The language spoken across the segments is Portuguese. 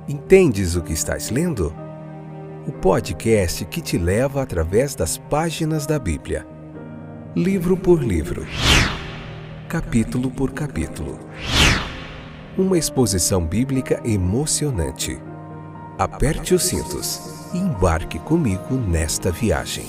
Entendes o que estás lendo? O podcast que te leva através das páginas da Bíblia. Livro por livro. Capítulo por capítulo. Uma exposição bíblica emocionante. Aperte os cintos e embarque comigo nesta viagem.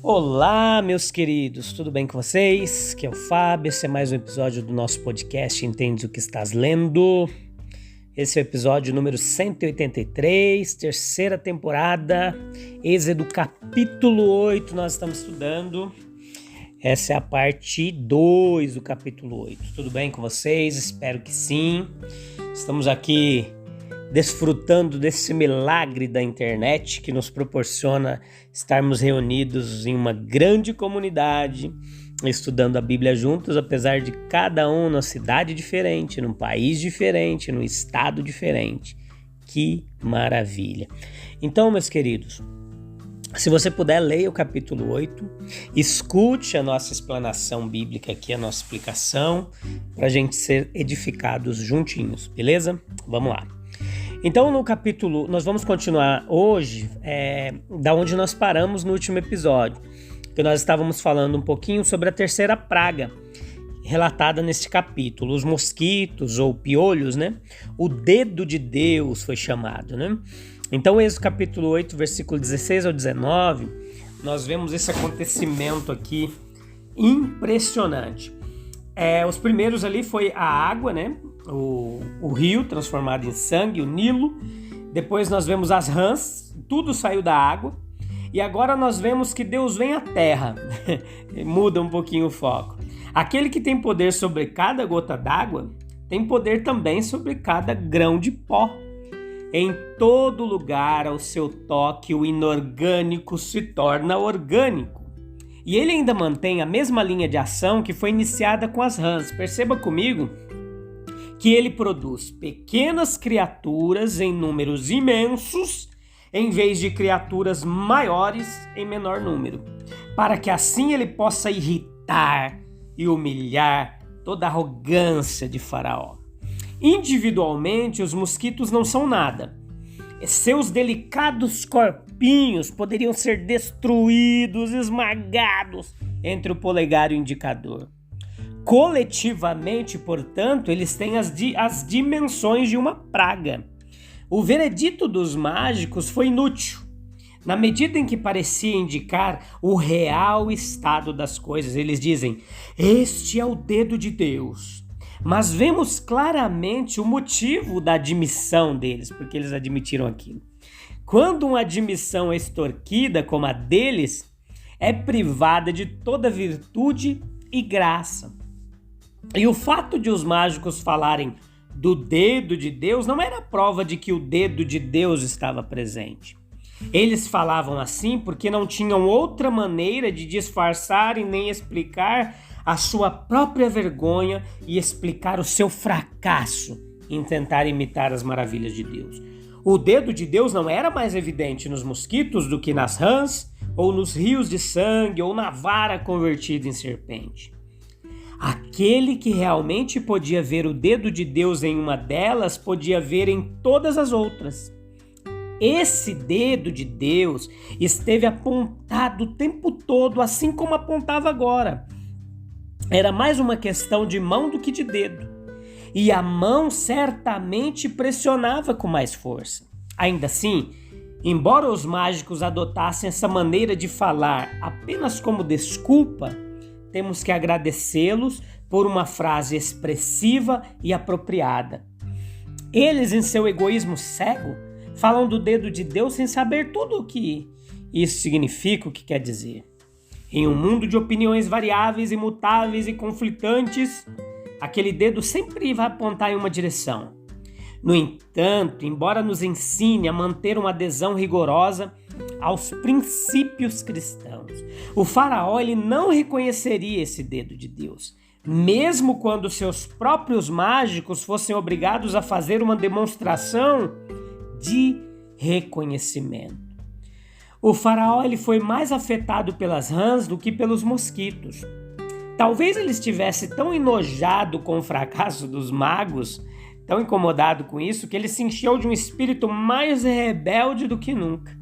Olá, meus queridos, tudo bem com vocês? Aqui é o Fábio, esse é mais um episódio do nosso podcast Entendes o que estás lendo. Esse é o episódio número 183, terceira temporada, Êxodo capítulo 8, nós estamos estudando. Essa é a parte 2 do capítulo 8. Tudo bem com vocês? Espero que sim. Estamos aqui desfrutando desse milagre da internet que nos proporciona estarmos reunidos em uma grande comunidade, estudando a Bíblia juntos, apesar de cada um numa cidade diferente, num país diferente, num estado diferente. Que maravilha! Então, meus queridos, se você puder, leia o capítulo 8, escute a nossa explanação bíblica aqui, a nossa explicação, para a gente ser edificados juntinhos, beleza? Vamos lá. Então, no capítulo, nós vamos continuar hoje da onde nós paramos no último episódio, que nós estávamos falando um pouquinho sobre a terceira praga, relatada neste capítulo, os mosquitos ou piolhos, né? O dedo de Deus foi chamado, né? Então, Êxodo capítulo 8, versículo 16 ao 19, nós vemos esse acontecimento aqui impressionante. Os primeiros ali foi a água, né? O rio transformado em sangue, o Nilo. Depois nós vemos as rãs, tudo saiu da água. E agora nós vemos que Deus vem à terra. Muda um pouquinho o foco. Aquele que tem poder sobre cada gota d'água, tem poder também sobre cada grão de pó. Em todo lugar, ao seu toque, o inorgânico se torna orgânico. E ele ainda mantém a mesma linha de ação que foi iniciada com as rãs. Perceba comigo que ele produz pequenas criaturas em números imensos, em vez de criaturas maiores em menor número, para que assim ele possa irritar e humilhar toda a arrogância de Faraó. Individualmente, os mosquitos não são nada. Seus delicados corpinhos poderiam ser destruídos, esmagados entre o polegar e o indicador. Coletivamente, portanto, eles têm as dimensões de uma praga. O veredito dos mágicos foi inútil, na medida em que parecia indicar o real estado das coisas. Eles dizem, este é o dedo de Deus. Mas vemos claramente o motivo da admissão deles, porque eles admitiram aquilo. Quando uma admissão é extorquida, como a deles, é privada de toda virtude e graça. E o fato de os mágicos falarem do dedo de Deus não era prova de que o dedo de Deus estava presente. Eles falavam assim porque não tinham outra maneira de disfarçar e nem explicar a sua própria vergonha e explicar o seu fracasso em tentar imitar as maravilhas de Deus. O dedo de Deus não era mais evidente nos mosquitos do que nas rãs, ou nos rios de sangue, ou na vara convertida em serpente. Aquele que realmente podia ver o dedo de Deus em uma delas, podia ver em todas as outras. Esse dedo de Deus esteve apontado o tempo todo, assim como apontava agora. Era mais uma questão de mão do que de dedo. E a mão certamente pressionava com mais força. Ainda assim, embora os mágicos adotassem essa maneira de falar apenas como desculpa, temos que agradecê-los por uma frase expressiva e apropriada. Eles, em seu egoísmo cego, falam do dedo de Deus sem saber tudo o que isso significa, o que quer dizer. Em um mundo de opiniões variáveis, imutáveis e conflitantes, aquele dedo sempre vai apontar em uma direção. No entanto, embora nos ensine a manter uma adesão rigorosa aos princípios cristãos, o faraó ele não reconheceria esse dedo de Deus, mesmo quando seus próprios mágicos fossem obrigados a fazer uma demonstração de reconhecimento. O faraó ele foi mais afetado pelas rãs do que pelos mosquitos. Talvez ele estivesse tão enojado com o fracasso dos magos, tão incomodado com isso, que ele se encheu de um espírito mais rebelde do que nunca.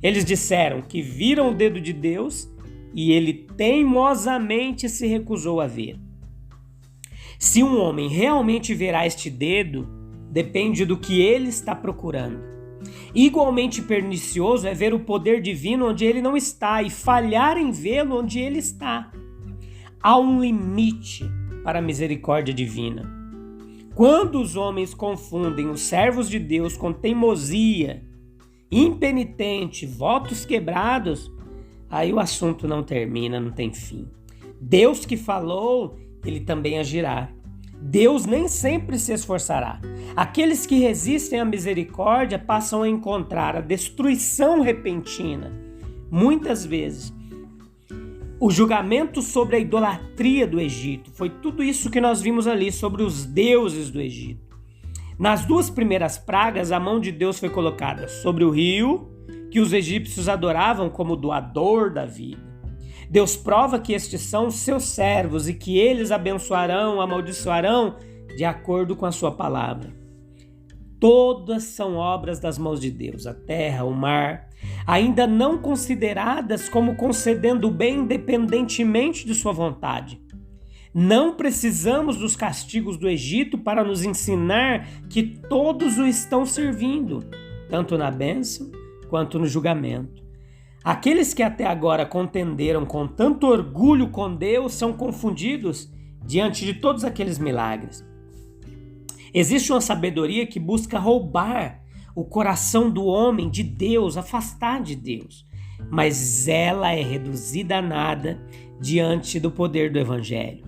Eles disseram que viram o dedo de Deus e ele teimosamente se recusou a ver. Se um homem realmente verá este dedo, depende do que ele está procurando. Igualmente pernicioso é ver o poder divino onde ele não está e falhar em vê-lo onde ele está. Há um limite para a misericórdia divina. Quando os homens confundem os servos de Deus com teimosia, impenitente, votos quebrados, aí o assunto não termina, não tem fim. Deus que falou, ele também agirá. Deus nem sempre se esforçará. Aqueles que resistem à misericórdia passam a encontrar a destruição repentina. Muitas vezes, o julgamento sobre a idolatria do Egito foi tudo isso que nós vimos ali sobre os deuses do Egito. Nas duas primeiras pragas, a mão de Deus foi colocada sobre o rio, que os egípcios adoravam como doador da vida. Deus prova que estes são seus servos e que eles abençoarão, amaldiçoarão de acordo com a sua palavra. Todas são obras das mãos de Deus, a terra, o mar, ainda não consideradas como concedendo o bem independentemente de sua vontade. Não precisamos dos castigos do Egito para nos ensinar que todos o estão servindo, tanto na bênção quanto no julgamento. Aqueles que até agora contenderam com tanto orgulho com Deus são confundidos diante de todos aqueles milagres. Existe uma sabedoria que busca roubar o coração do homem de Deus, afastar de Deus, mas ela é reduzida a nada diante do poder do Evangelho.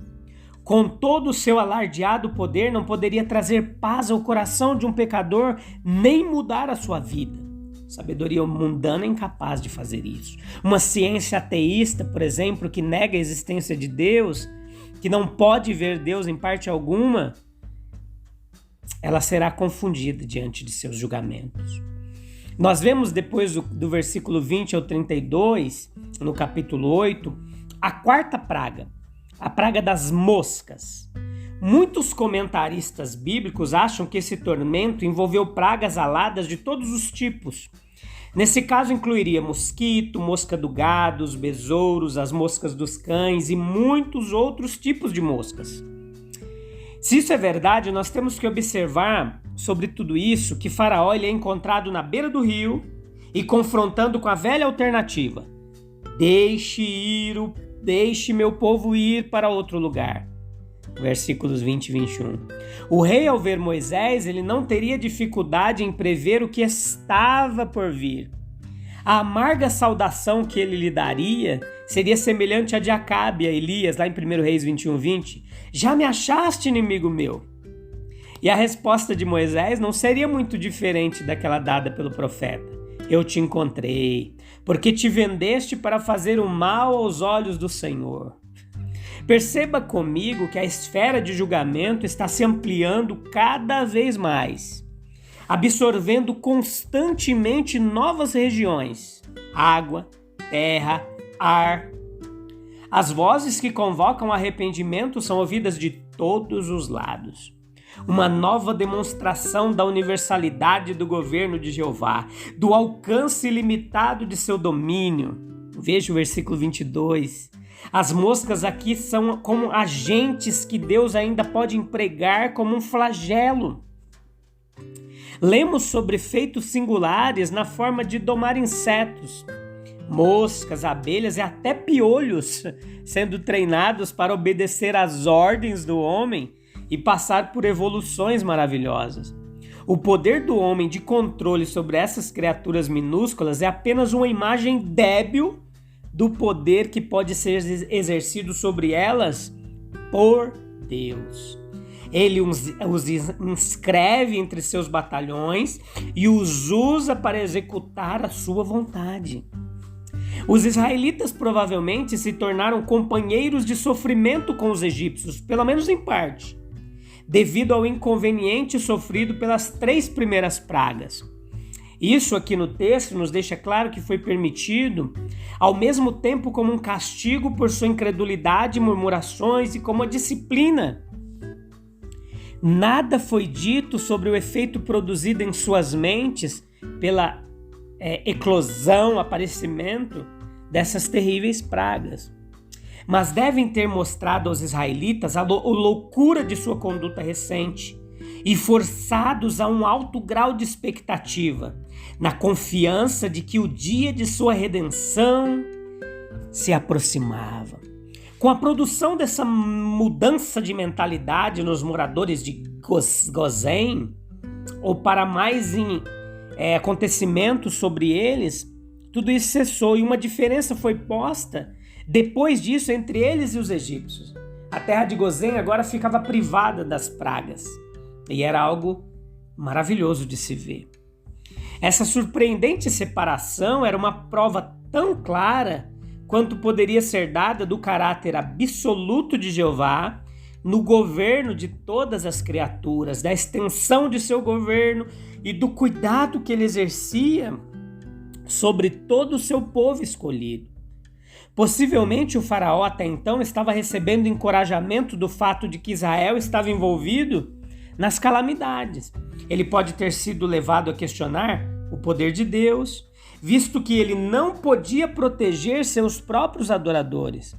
Com todo o seu alardeado poder, não poderia trazer paz ao coração de um pecador, nem mudar a sua vida. Sabedoria mundana é incapaz de fazer isso. Uma ciência ateísta, por exemplo, que nega a existência de Deus, que não pode ver Deus em parte alguma, ela será confundida diante de seus julgamentos. Nós vemos depois do versículo 20 ao 32, no capítulo 8, a quarta praga, a praga das moscas. Muitos comentaristas bíblicos acham que esse tormento envolveu pragas aladas de todos os tipos. Nesse caso incluiria mosquito, mosca do gado, os besouros, as moscas dos cães e muitos outros tipos de moscas. Se isso é verdade, nós temos que observar sobre tudo isso que Faraó ele é encontrado na beira do rio e confrontando com a velha alternativa: deixe meu povo ir para outro lugar. Versículos 20 e 21. O rei, ao ver Moisés, ele não teria dificuldade em prever o que estava por vir. A amarga saudação que ele lhe daria seria semelhante à de Acabe, a Elias, lá em 1 Reis 21, 20. Já me achaste, inimigo meu? E a resposta de Moisés não seria muito diferente daquela dada pelo profeta. Eu te encontrei, porque te vendeste para fazer o mal aos olhos do Senhor. Perceba comigo que a esfera de julgamento está se ampliando cada vez mais, absorvendo constantemente novas regiões, água, terra, ar. As vozes que convocam arrependimento são ouvidas de todos os lados. Uma nova demonstração da universalidade do governo de Jeová, do alcance ilimitado de seu domínio. Veja o versículo 22. As moscas aqui são como agentes que Deus ainda pode empregar como um flagelo. Lemos sobre feitos singulares na forma de domar insetos, moscas, abelhas e até piolhos, sendo treinados para obedecer às ordens do homem e passar por evoluções maravilhosas. O poder do homem de controle sobre essas criaturas minúsculas é apenas uma imagem débil do poder que pode ser exercido sobre elas por Deus. Ele os inscreve entre seus batalhões e os usa para executar a sua vontade. Os israelitas provavelmente se tornaram companheiros de sofrimento com os egípcios, pelo menos em parte, devido ao inconveniente sofrido pelas 3 primeiras pragas. Isso aqui no texto nos deixa claro que foi permitido, ao mesmo tempo como um castigo por sua incredulidade, murmurações e como a disciplina. Nada foi dito sobre o efeito produzido em suas mentes pela eclosão, aparecimento dessas terríveis pragas. Mas devem ter mostrado aos israelitas a loucura de sua conduta recente e forçados a um alto grau de expectativa, na confiança de que o dia de sua redenção se aproximava. Com a produção dessa mudança de mentalidade nos moradores de Gozém, ou para mais acontecimentos sobre eles, tudo isso cessou e uma diferença foi posta depois disso entre eles e os egípcios. A terra de Gozém agora ficava privada das pragas e era algo maravilhoso de se ver. Essa surpreendente separação era uma prova tão clara quanto poderia ser dada do caráter absoluto de Jeová no governo de todas as criaturas, da extensão de seu governo e do cuidado que ele exercia sobre todo o seu povo escolhido. Possivelmente o faraó até então estava recebendo encorajamento do fato de que Israel estava envolvido nas calamidades. Ele pode ter sido levado a questionar o poder de Deus, visto que ele não podia proteger seus próprios adoradores.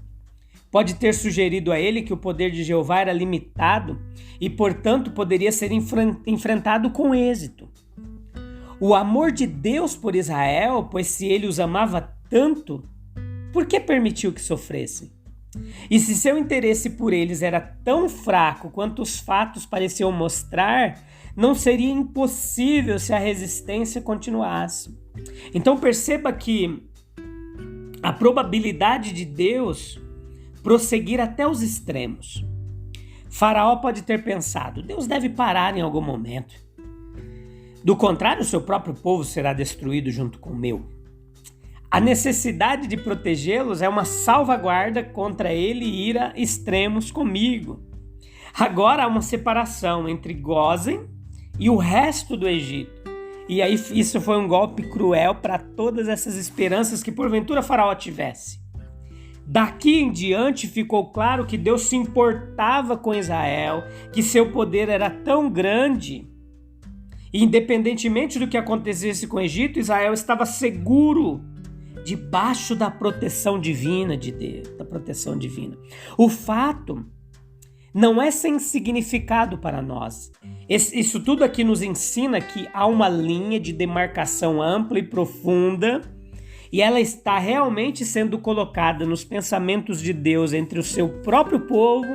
Pode ter sugerido a ele que o poder de Jeová era limitado e, portanto, poderia ser enfrentado com êxito. O amor de Deus por Israel, pois se ele os amava tanto, por que permitiu que sofressem? E se seu interesse por eles era tão fraco quanto os fatos pareciam mostrar, não seria impossível se a resistência continuasse. Então perceba que a probabilidade de Deus prosseguir até os extremos. Faraó pode ter pensado, Deus deve parar em algum momento. Do contrário, seu próprio povo será destruído junto com o meu. A necessidade de protegê-los é uma salvaguarda contra ele ir a extremos comigo. Agora há uma separação entre Gósen e o resto do Egito. E aí isso foi um golpe cruel para todas essas esperanças que porventura Faraó tivesse. Daqui em diante ficou claro que Deus se importava com Israel, que seu poder era tão grande. E independentemente do que acontecesse com o Egito, Israel estava seguro debaixo da proteção divina de Deus, da proteção divina. O fato não é sem significado para nós. Isso tudo aqui nos ensina que há uma linha de demarcação ampla e profunda e ela está realmente sendo colocada nos pensamentos de Deus entre o seu próprio povo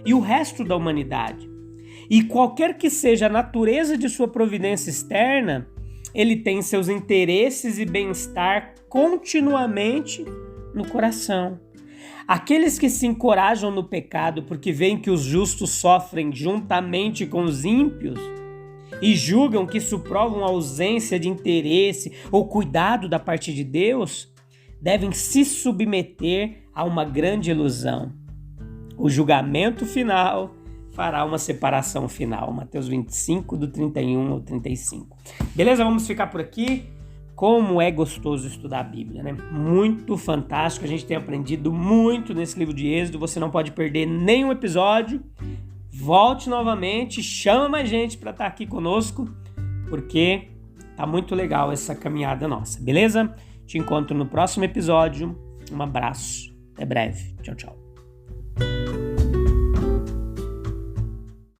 e o resto da humanidade. E qualquer que seja a natureza de sua providência externa, ele tem seus interesses e bem-estar continuamente no coração. Aqueles que se encorajam no pecado porque veem que os justos sofrem juntamente com os ímpios e julgam que isso prova uma ausência de interesse ou cuidado da parte de Deus, devem se submeter a uma grande ilusão. O julgamento final fará uma separação final. Mateus 25, do 31 ao 35. Beleza? Vamos ficar por aqui. Como é gostoso estudar a Bíblia, né? Muito fantástico. A gente tem aprendido muito nesse livro de Êxodo. Você não pode perder nenhum episódio. Volte novamente, chama mais gente para estar aqui conosco, porque tá muito legal essa caminhada nossa, beleza? Te encontro no próximo episódio. Um abraço. Até breve. Tchau, tchau.